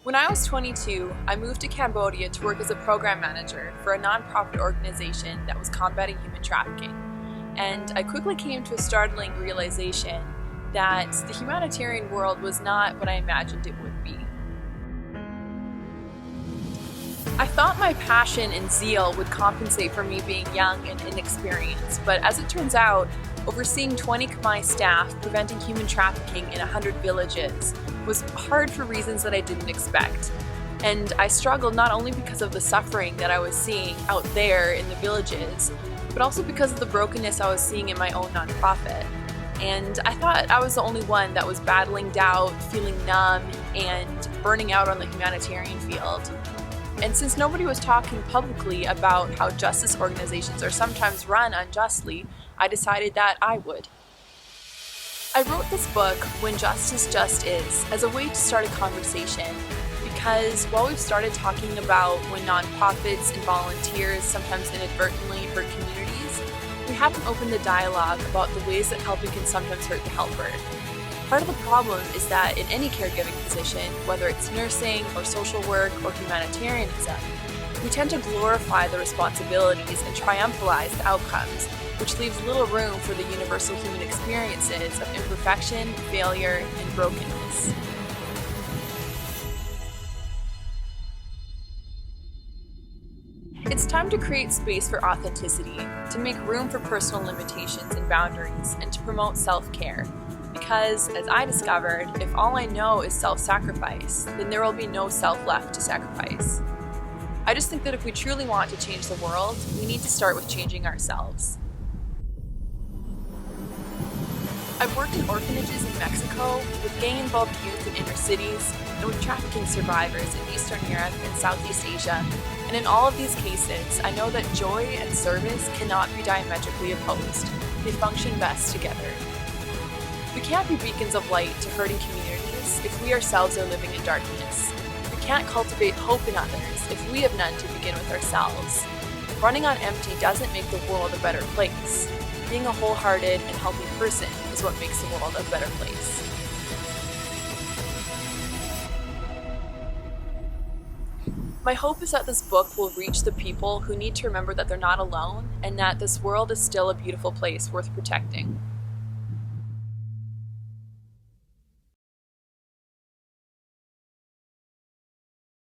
When I was 22, I moved to Cambodia to work as a program manager for a nonprofit organization that was combating human trafficking. And I quickly came to a startling realization that the humanitarian world was not what I imagined it would be. I thought my passion and zeal would compensate for me being young and inexperienced, but as it turns out, overseeing 20 Khmer staff preventing human trafficking in 100 villages was hard for reasons that I didn't expect. And I struggled not only because of the suffering that I was seeing out there in the villages, but also because of the brokenness I was seeing in my own nonprofit. And I thought I was the only one that was battling doubt, feeling numb, and burning out on the humanitarian field. And since nobody was talking publicly about how justice organizations are sometimes run unjustly, I decided that I would. I wrote this book, When Justice Just Is, as a way to start a conversation, because while we've started talking about when nonprofits and volunteers sometimes inadvertently hurt communities, we haven't opened the dialogue about the ways that helping can sometimes hurt the helper. Part of the problem is that in any caregiving position, whether it's nursing or social work or humanitarianism, we tend to glorify the responsibilities and triumphalize the outcomes, which leaves little room for the universal human experiences of imperfection, failure, and brokenness. It's time to create space for authenticity, to make room for personal limitations and boundaries, and to promote self-care. Because, as I discovered, if all I know is self-sacrifice, then there will be no self left to sacrifice. I just think that if we truly want to change the world, we need to start with changing ourselves. I've worked in orphanages in Mexico, with gang-involved youth in inner cities, and with trafficking survivors in Eastern Europe and Southeast Asia. And in all of these cases, I know that joy and service cannot be diametrically opposed. They function best together. We can't be beacons of light to hurting communities if we ourselves are living in darkness. We can't cultivate hope in others if we have none to begin with ourselves. Running on empty doesn't make the world a better place. Being a wholehearted and healthy person is what makes the world a better place. My hope is that this book will reach the people who need to remember that they're not alone and that this world is still a beautiful place worth protecting.